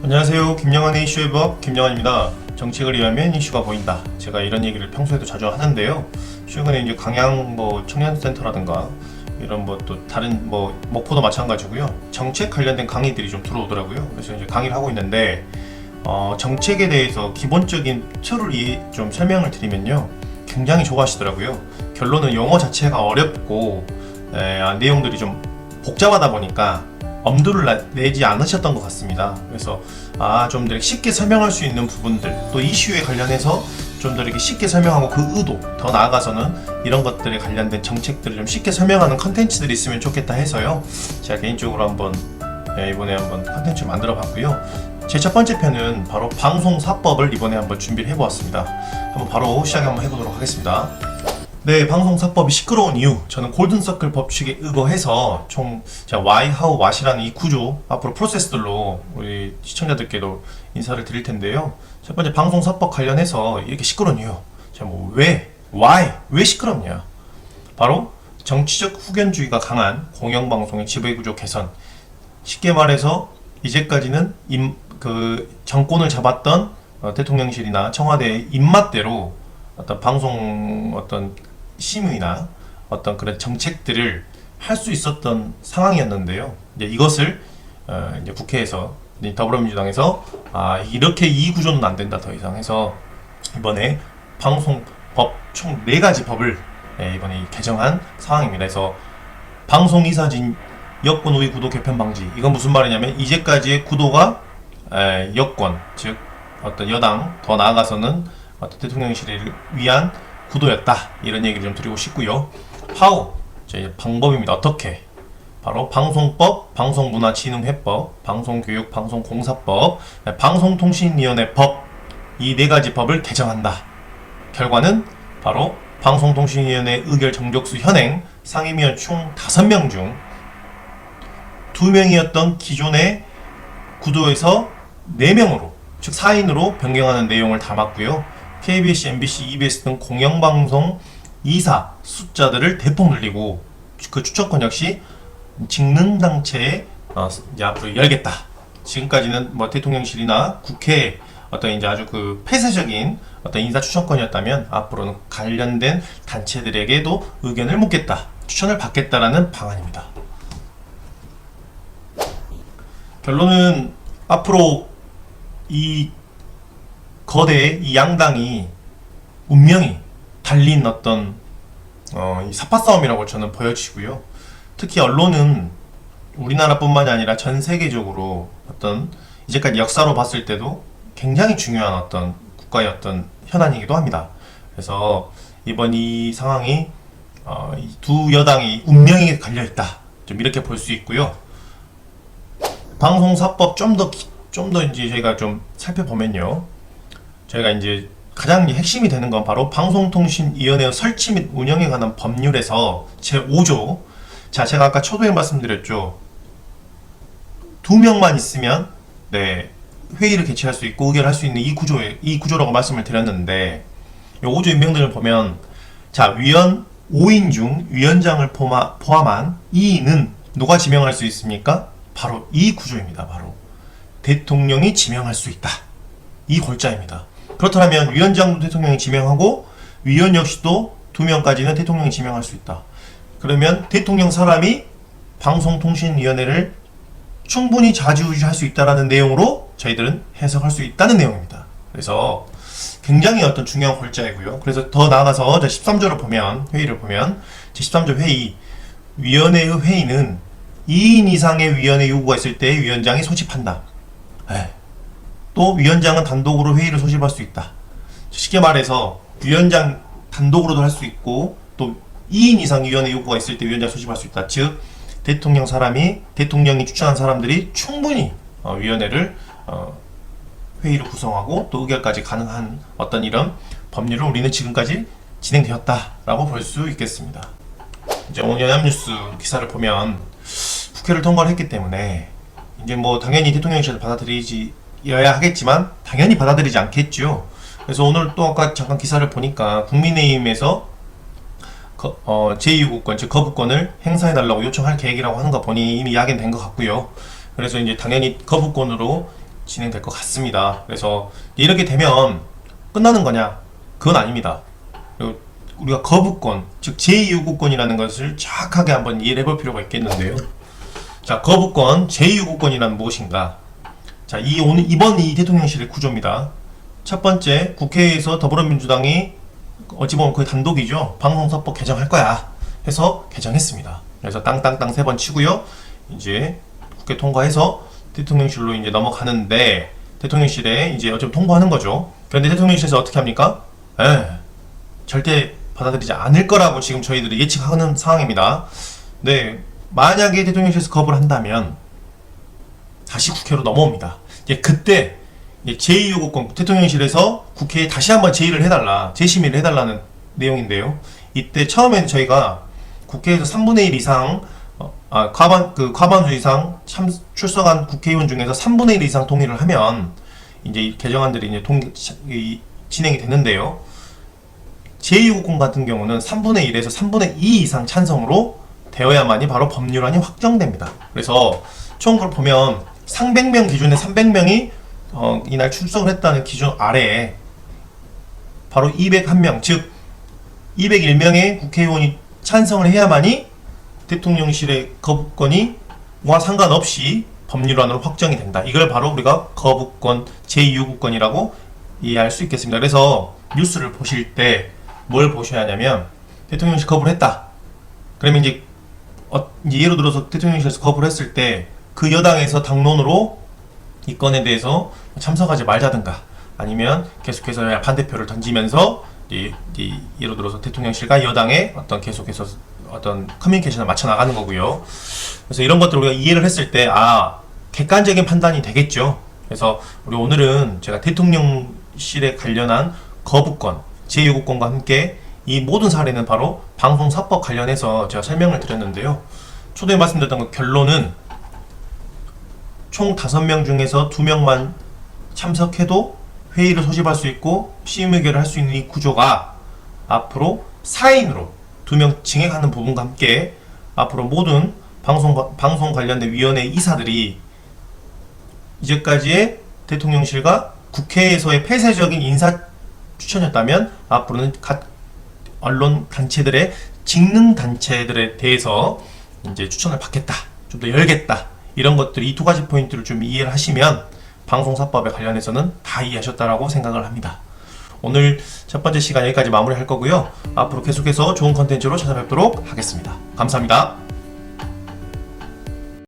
안녕하세요. 김영환의 이슈의 법 김영환입니다. 정책을 이해하면 이슈가 보인다. 제가 이런 얘기를 평소에도 자주 하는데요. 최근에 이제 강양 청년센터라든가 이런 또 다른 목포도 마찬가지고요. 정책 관련된 강의들이 좀 들어오더라고요. 그래서 이제 강의를 하고 있는데 정책에 대해서 기본적인 틀을 좀 설명을 드리면요. 굉장히 좋아하시더라고요. 결론은 영어 자체가 어렵고 내용들이 좀 복잡하다 보니까 엄두를 내지 않으셨던 것 같습니다. 그래서 좀 더 쉽게 설명할 수 있는 부분들, 또 이슈에 관련해서 좀 더 이렇게 쉽게 설명하고 그 의도, 더 나아가서는 이런 것들에 관련된 정책들을 좀 쉽게 설명하는 컨텐츠들이 있으면 좋겠다 해서요. 제가 개인적으로 이번에 한번 컨텐츠를 만들어 봤고요. 제 첫 번째 편은 바로 방송사법을 이번에 한번 준비를 해보았습니다. 한번 바로 시작을 한번 해보도록 하겠습니다. 네, 방송사법이 시끄러운 이유, 저는 골든서클 법칙에 의거해서 총 why, how, what이라는 이 구조, 앞으로 프로세스들로 우리 시청자들께도 인사를 드릴 텐데요. 첫 번째 방송사법 관련해서 이렇게 시끄러운 이유, 왜, why, 왜 시끄럽냐? 바로 정치적 후견주의가 강한 공영방송의 지배구조 개선. 쉽게 말해서 이제까지는 정권을 잡았던 대통령실이나 청와대의 입맛대로 방송 심의나 그런 정책들을 할 수 있었던 상황이었는데요. 이제 이것을 이제 국회에서 더불어민주당에서 이렇게 이 구조는 안 된다 더 이상 해서 이번에 방송법 총 4가지 법을 이번에 개정한 상황입니다. 그래서 방송이사진 여권 우위 구도 개편 방지, 이건 무슨 말이냐면 이제까지의 구도가 여권, 즉 여당, 더 나아가서는 대통령실을 위한 구도였다, 이런 얘기를 좀 드리고 싶고요. how, 방법입니다. 어떻게? 바로 방송법, 방송문화진흥회법, 방송교육, 방송공사법, 방송통신위원회법, 이 4가지 법을 개정한다. 결과는 바로 방송통신위원회 의결 정족수 현행 상임위원 총 5명 중 2명이었던 기존의 구도에서 4명으로, 즉 4인으로 변경하는 내용을 담았고요. KBS, MBC, EBS 등 공영방송 이사 숫자들을 대폭 늘리고 그 추천권 역시 직능당체에 앞으로 열겠다. 지금까지는 대통령실이나 국회에 이제 아주 폐쇄적인 인사 추천권이었다면 앞으로는 관련된 단체들에게도 의견을 묻겠다, 추천을 받겠다라는 방안입니다. 결론은 앞으로 이 거대 이 양당이 운명이 달린 이 사파 싸움이라고 저는 보여지고요. 특히 언론은 우리나라뿐만이 아니라 전 세계적으로 이제까지 역사로 봤을 때도 굉장히 중요한 국가의 현안이기도 합니다. 그래서 이번 이 상황이 이 두 여당이 운명이 갈려있다, 좀 이렇게 볼 수 있고요. 방송사법 좀 더 이제 저희가 좀 살펴보면요. 저희가 이제 가장 핵심이 되는 건 바로 방송통신위원회 설치 및 운영에 관한 법률에서 제5조. 제가 아까 초도에 말씀드렸죠. 2명만 있으면 회의를 개최할 수 있고 의결할 수 있는 이 구조라고 말씀을 드렸는데, 이 5조 임명들을 보면 위원 5인 중 위원장을 포함한 2인은 누가 지명할 수 있습니까? 바로 이 구조입니다. 바로 대통령이 지명할 수 있다, 이 골자입니다. 그렇다면 위원장도 대통령이 지명하고 위원 역시도 2명까지는 대통령이 지명할 수 있다. 그러면 대통령 사람이 방송통신위원회를 충분히 좌지우지할 수 있다는 내용으로 저희들은 해석할 수 있다는 내용입니다. 그래서 굉장히 중요한 골자이고요. 그래서 더 나아가서 13조를 회의를 보면 제13조 회의, 위원회의 회의는 2인 이상의 위원회 요구가 있을 때 위원장이 소집한다. 또 위원장은 단독으로 회의를 소집할 수 있다. 쉽게 말해서 위원장 단독으로도 할 수 있고, 또 2인 이상 위원회 요구가 있을 때 위원장 소집할 수 있다. 즉 대통령이 추천한 사람들이 충분히 위원회를 회의를 구성하고 또 의결까지 가능한 이런 법률을 우리는 지금까지 진행되었다라고 볼 수 있겠습니다. 이제 오늘 연합뉴스 기사를 보면 국회를 통과를 했기 때문에 이제 당연히 대통령실을 받아들여야 하겠지만 당연히 받아들이지 않겠죠. 그래서 오늘 또 아까 잠깐 기사를 보니까 국민의힘에서 제2요구권, 즉 거부권을 행사해달라고 요청할 계획이라고 하는 거 보니 이미 야기는 된 것 같고요. 그래서 이제 당연히 거부권으로 진행될 것 같습니다. 그래서 이렇게 되면 끝나는 거냐? 그건 아닙니다. 그리고 우리가 거부권, 즉 제2요구권이라는 것을 정확하게 한번 이해를 해볼 필요가 있겠는데요. 자, 거부권, 제2요구권이란 무엇인가? 자, 이번 이 대통령실의 구조입니다. 첫 번째, 국회에서 더불어민주당이 어찌 보면 거의 단독이죠. 방송사법 개정할 거야 해서 개정했습니다. 그래서 땅땅땅 3번 치고요. 이제 국회 통과해서 대통령실로 이제 넘어가는데, 대통령실에 이제 어차피 통보하는 거죠. 그런데 대통령실에서 어떻게 합니까? 절대 받아들이지 않을 거라고 지금 저희들이 예측하는 상황입니다. 네, 만약에 대통령실에서 거부를 한다면 다시 국회로 넘어옵니다. 이제 그때 제2요구권, 대통령실에서 국회에 다시 한번 제의를 해달라, 재심의를 해달라는 내용인데요. 이때 처음에는 저희가 국회에서 3분의 1 이상 과반수 이상 출석한 국회의원 중에서 3분의 1 이상 동의를 하면 이제 이 개정안들이 이제 진행이 되는데요. 제2요구권 같은 경우는 3분의 1에서 3분의 2 이상 찬성으로 되어야만이 바로 법률안이 확정됩니다. 그래서 총 그걸 보면 상백명 기준에 300명이 이날 출석을 했다는 기준 아래에 바로 201명, 즉 201명의 국회의원이 찬성을 해야만이 대통령실의 거부권이와 상관없이 법률안으로 확정이 된다. 이걸 바로 우리가 거부권, 제2요구권이라고 이해할 수 있겠습니다. 그래서 뉴스를 보실 때 뭘 보셔야 하냐면, 대통령실 거부를 했다. 그러면 이제 예를 들어서 대통령실에서 거부를 했을 때 그 여당에서 당론으로 이 건에 대해서 참석하지 말자든가, 아니면 계속해서 반대표를 던지면서 예를 들어서 대통령실과 여당의 계속해서 커뮤니케이션을 맞춰 나가는 거고요. 그래서 이런 것들을 우리가 이해를 했을 때 객관적인 판단이 되겠죠. 그래서 우리 오늘은 제가 대통령실에 관련한 거부권, 제2요구권과 함께 이 모든 사례는 바로 방송사법 관련해서 제가 설명을 드렸는데요. 초대에 말씀드렸던 그 결론은 총 5명 중에서 2명만 참석해도 회의를 소집할 수 있고 시임의결을 할 수 있는 이 구조가 앞으로 4인으로 2명 증액하는 부분과 함께 앞으로 모든 방송 관련된 위원회 이사들이 이제까지의 대통령실과 국회에서의 폐쇄적인 인사 추천이었다면 앞으로는 각 언론 단체들의 직능 단체들에 대해서 이제 추천을 받겠다, 좀 더 열겠다, 이런 것들, 이 2가지 포인트를 좀 이해를 하시면 방송사법에 관련해서는 다 이해하셨다라고 생각을 합니다. 오늘 첫 번째 시간 여기까지 마무리할 거고요. 앞으로 계속해서 좋은 컨텐츠로 찾아뵙도록 하겠습니다. 감사합니다.